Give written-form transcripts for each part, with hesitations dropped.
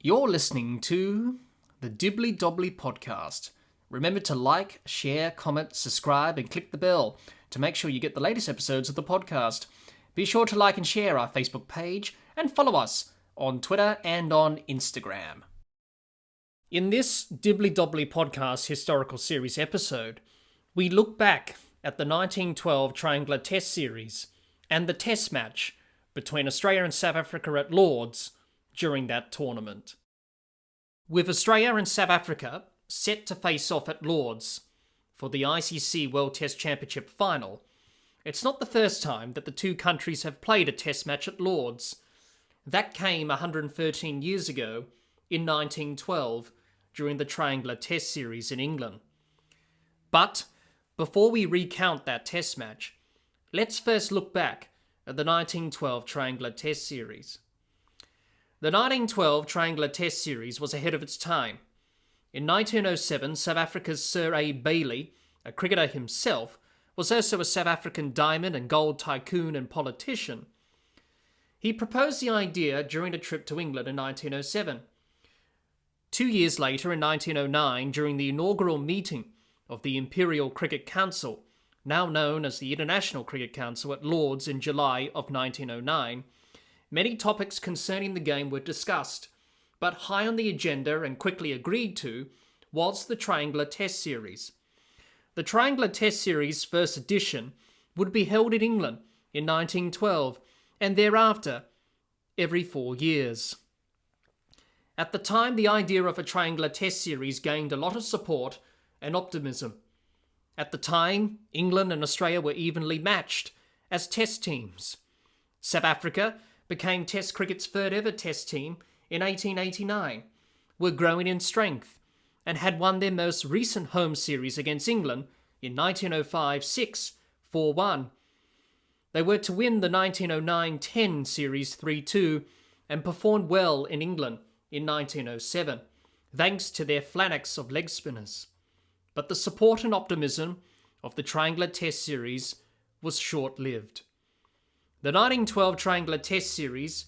You're listening to the Dibbly-Dobbly podcast. Remember to like, share, comment, subscribe, and click the bell to make sure you get the latest episodes of the podcast. Be sure to like and share our Facebook page and follow us on Twitter and on Instagram. In this Dibbly-Dobbly podcast historical series episode, we look back at the 1912 Triangular Test Series and the test match between Australia and South Africa at Lord's during that tournament. With Australia and South Africa set to face off at Lord's for the ICC World Test Championship Final, it's not the first time that the two countries have played a test match at Lord's. That came 113 years ago in 1912 during the Triangular Test Series in England. But before we recount that test match, let's first look back at the 1912 Triangular Test Series. The 1912 Triangular Test Series was ahead of its time. In 1907, South Africa's Sir A. Bailey, a cricketer himself, was also a South African diamond and gold tycoon and politician. He proposed the idea during a trip to England in 1907. 2 years later, in 1909, during the inaugural meeting of the Imperial Cricket Council, now known as the International Cricket Council, at Lord's in July of 1909, many topics concerning the game were discussed, but high on the agenda and quickly agreed to was the Triangular Test Series. The Triangular Test Series first edition would be held in England in 1912 and thereafter every 4 years. At the time, the idea of a Triangular Test Series gained a lot of support and optimism. At the time, England and Australia were evenly matched as test teams. South Africa became Test cricket's third ever test team in 1889, were growing in strength, and had won their most recent home series against England in 1905-6, 4-1. They were to win the 1909-10 series 3-2 and performed well in England in 1907, thanks to their phalanx of leg spinners. But the support and optimism of the Triangular Test Series was short-lived. The 1912 Triangular Test Series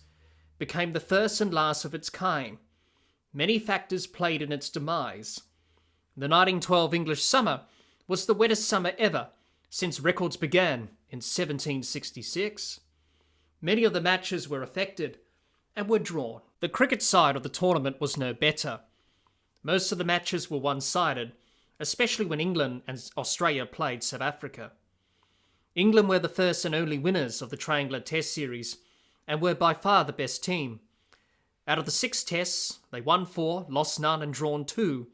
became the first and last of its kind. Many factors played in its demise. The 1912 English summer was the wettest summer ever since records began in 1766. Many of the matches were affected and were drawn. The cricket side of the tournament was no better. Most of the matches were one-sided, especially when England and Australia played South Africa. England were the first and only winners of the Triangular Test Series and were by far the best team. Out of the 6 tests, they won 4, lost none and drawn 2.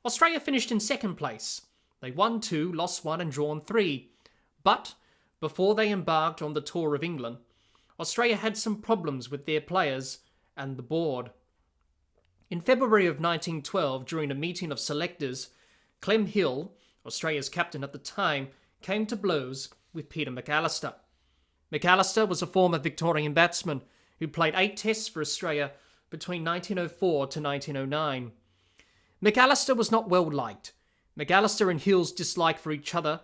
Australia finished in second place. They won 2, lost 1 and drawn 3. But before they embarked on the tour of England, Australia had some problems with their players and the board. In February of 1912, during a meeting of selectors, Clem Hill, Australia's captain at the time, came to blows with Peter McAllister. McAllister was a former Victorian batsman who played 8 tests for Australia between 1904 to 1909. McAllister was not well liked. McAllister and Hill's dislike for each other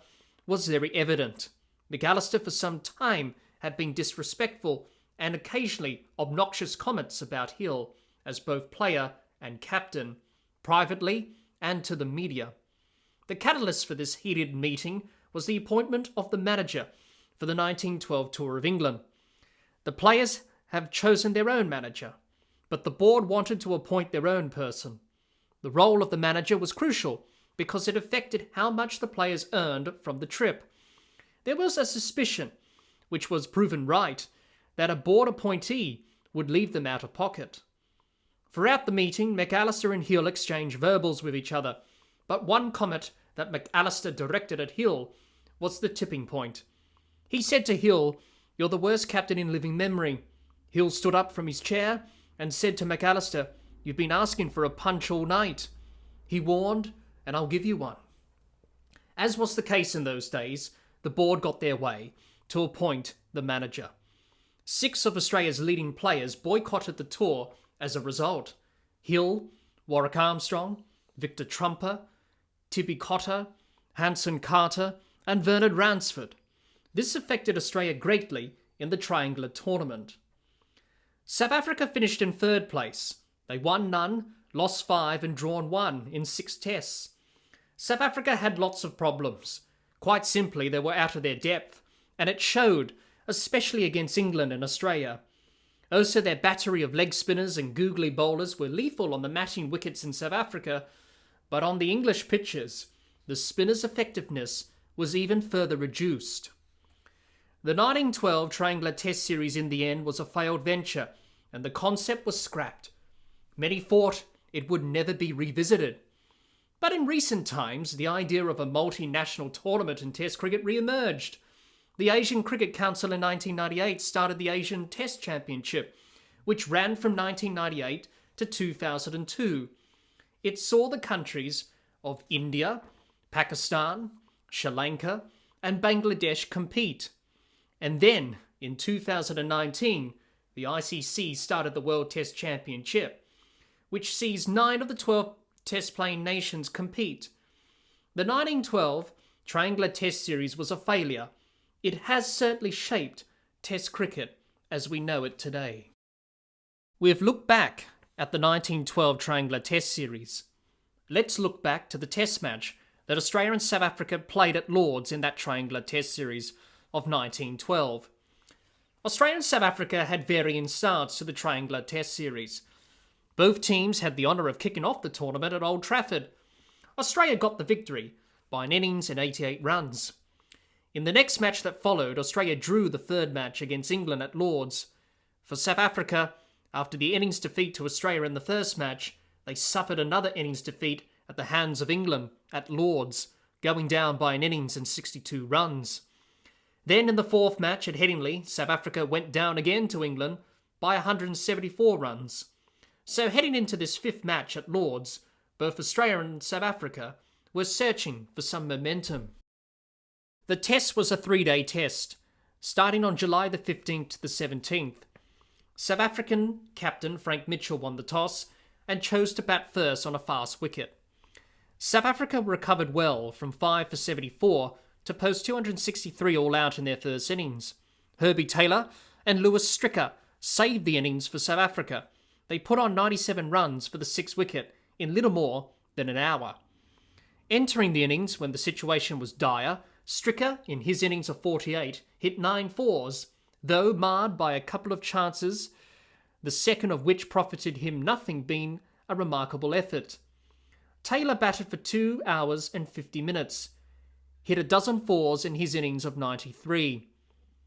was very evident. McAllister for some time had been disrespectful and occasionally obnoxious comments about Hill as both player and captain, privately and to the media. The catalyst for this heated meeting was the appointment of the manager for the 1912 Tour of England. The players have chosen their own manager, but the board wanted to appoint their own person. The role of the manager was crucial because it affected how much the players earned from the trip. There was a suspicion, which was proven right, that a board appointee would leave them out of pocket. Throughout the meeting, McAllister and Hill exchanged verbals with each other, but one comment that McAllister directed at Hill was the tipping point. He said to Hill, "You're the worst captain in living memory." Hill stood up from his chair and said to McAllister, "You've been asking for a punch all night." He warned, "And I'll give you one." As was the case in those days, the board got their way to appoint the manager. 6 of Australia's leading players boycotted the tour as a result. Hill, Warwick Armstrong, Victor Trumper, Tibby Cotter, Hanson Carter, and Bernard Ransford. This affected Australia greatly in the Triangular tournament. South Africa finished in 3rd place, They won none, lost 5 and drawn 1 in 6 tests. South Africa had lots of problems. Quite simply, they were out of their depth, and it showed, especially against England and Australia. Also, their battery of leg spinners and googly bowlers were lethal on the matting wickets in South Africa, but on the English pitches, the spinners' effectiveness was even further reduced. The 1912 Triangular Test Series in the end was a failed venture, and the concept was scrapped. Many thought it would never be revisited. But in recent times, the idea of a multinational tournament in Test cricket re-emerged. The Asian Cricket Council in 1998 started the Asian Test Championship, which ran from 1998 to 2002. It saw the countries of India, Pakistan, Sri Lanka, and Bangladesh compete. And then, in 2019, the ICC started the World Test Championship, which sees 9 of the 12 test-playing nations compete. The 1912 Triangular Test Series was a failure. It has certainly shaped Test cricket as we know it today. We have looked back at the 1912 Triangular Test Series. Let's look back to the Test match that Australia and South Africa played at Lords in that Triangular Test Series of 1912. Australia and South Africa had varying starts to the Triangular Test Series. Both teams had the honour of kicking off the tournament at Old Trafford. Australia got the victory by an innings and 88 runs. In the next match that followed, Australia drew the third match against England at Lords. For South Africa, after the innings defeat to Australia in the first match, they suffered another innings defeat at the hands of England at Lords, going down by an innings and 62 runs. Then in the fourth match at Headingley, South Africa went down again to England by 174 runs. So heading into this fifth match at Lords, both Australia and South Africa were searching for some momentum. The test was a 3-day test, starting on July the 15th to the 17th. South African captain Frank Mitchell won the toss and chose to bat first on a fast wicket. South Africa recovered well from 5 for 74 to post 263 all out in their first innings. Herbie Taylor and Lewis Stricker saved the innings for South Africa. They put on 97 runs for the sixth wicket in little more than an hour. Entering the innings when the situation was dire, Stricker, in his innings of 48, hit 9 fours, though marred by a couple of chances, the second of which profited him nothing, being a remarkable effort. Taylor batted for 2 hours and 50 minutes, hit a dozen fours in his innings of 93.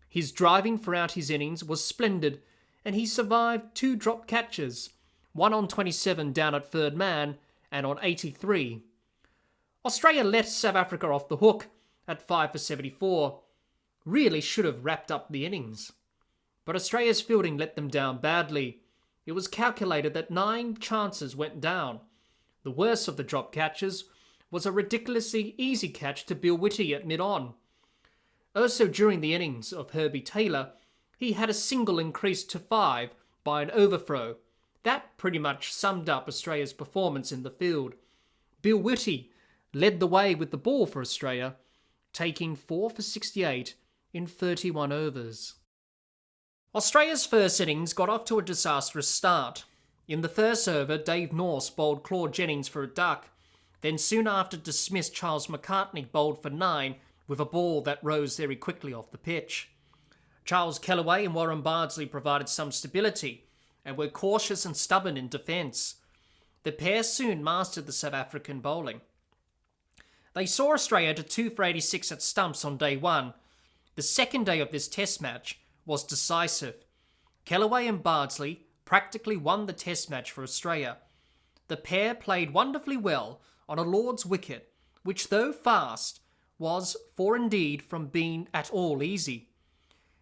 His driving throughout his innings was splendid, and he survived 2 dropped catches, one on 27 down at third man and on 83. Australia let South Africa off the hook at 5 for 74. Really should have wrapped up the innings. But Australia's fielding let them down badly. It was calculated that 9 chances went down. The worst of the drop catches was a ridiculously easy catch to Bill Whitty at mid-on. Also during the innings of Herbie Taylor, he had a single increased to 5 by an overthrow. That pretty much summed up Australia's performance in the field. Bill Whitty led the way with the ball for Australia, taking 4 for 68 in 31 overs. Australia's first innings got off to a disastrous start. In the first over, Dave Norse bowled Claude Jennings for a duck, then soon after dismissed Charles McCartney bowled for 9 with a ball that rose very quickly off the pitch. Charles Kellaway and Warren Bardsley provided some stability and were cautious and stubborn in defence. The pair soon mastered the South African bowling. They saw Australia to 2 for 86 at stumps on day 1. The second day of this test match was decisive. Kellaway and Bardsley practically won the test match for Australia. The pair played wonderfully well on a Lord's wicket, which though fast, was far indeed from being at all easy.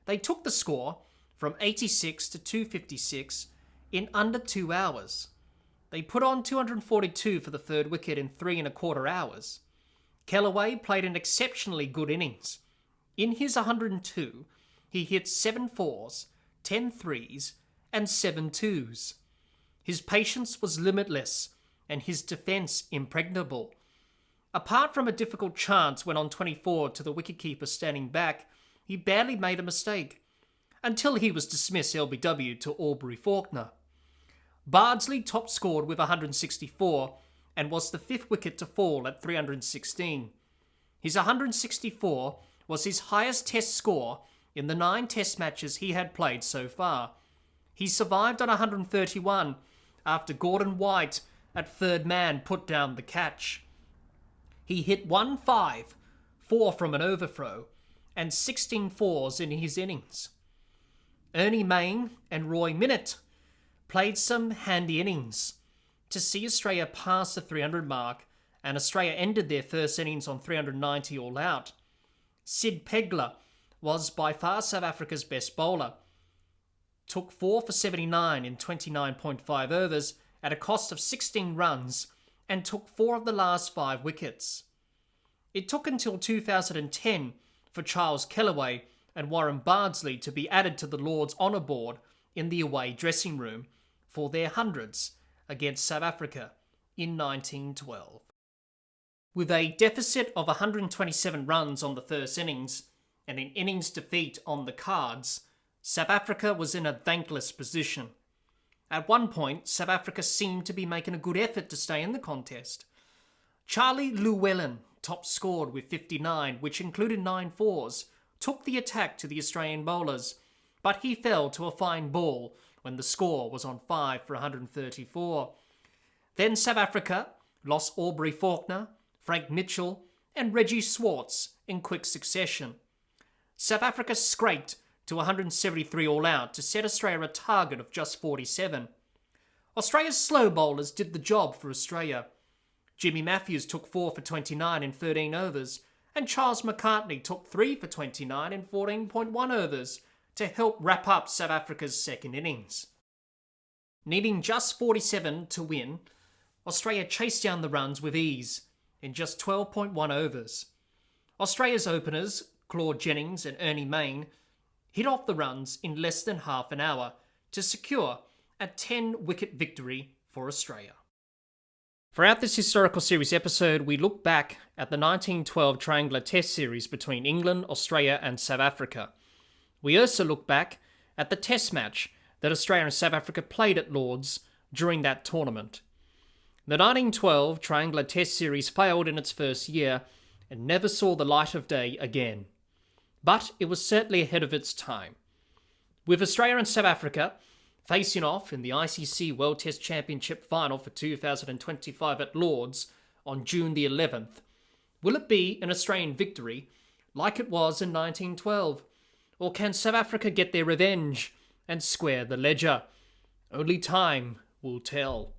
They took the score from 86 to 256 in under 2 hours. They put on 242 for the third wicket in 3¼ hours. Kellaway played an exceptionally good innings. In his 102, he hit 7 fours, 10 threes, and 7 twos. His patience was limitless, and his defence impregnable. Apart from a difficult chance when on 24 to the wicketkeeper standing back, he barely made a mistake, until he was dismissed LBW to Aubrey Faulkner. Bardsley top scored with 164 and was the fifth wicket to fall at 316. His 164 was his highest test score in the 9 test matches he had played so far. He survived on 131 after Gordon White at third man put down the catch. He hit 1-5, 4 from an overthrow, and 16 fours in his innings. Ernie Main and Roy Minott played some handy innings to see Australia pass the 300 mark, and Australia ended their first innings on 390 all out. Sid Pegler was by far South Africa's best bowler. Took 4 for 79 in 29.5 overs at a cost of 16 runs and took 4 of the last 5 wickets. It took until 2010 for Charles Kellaway and Warren Bardsley to be added to the Lord's honour board in the away dressing room for their hundreds against South Africa in 1912. With a deficit of 127 runs on the first innings and an innings defeat on the cards, South Africa was in a thankless position. At one point, South Africa seemed to be making a good effort to stay in the contest. Charlie Llewellyn top scored with 59, which included 9 fours, took the attack to the Australian bowlers, but he fell to a fine ball when the score was on 5 for 134. Then South Africa lost Aubrey Faulkner, Frank Mitchell and Reggie Swartz in quick succession. South Africa scraped to 173 all out to set Australia a target of just 47. Australia's slow bowlers did the job for Australia. Jimmy Matthews took 4 for 29 in 13 overs, and Charles McCartney took 3 for 29 in 14.1 overs to help wrap up South Africa's second innings. Needing just 47 to win, Australia chased down the runs with ease in just 12.1 overs. Australia's openers, Claude Jennings and Ernie Main, hit off the runs in less than half an hour to secure a 10-wicket victory for Australia. Throughout this historical series episode, we look back at the 1912 Triangular Test Series between England, Australia and South Africa. We also look back at the Test match that Australia and South Africa played at Lord's during that tournament. The 1912 Triangular Test Series failed in its first year and never saw the light of day again. But it was certainly ahead of its time. With Australia and South Africa facing off in the ICC World Test Championship Final for 2025 at Lord's on June the 11th, will it be an Australian victory like it was in 1912? Or can South Africa get their revenge and square the ledger? Only time will tell.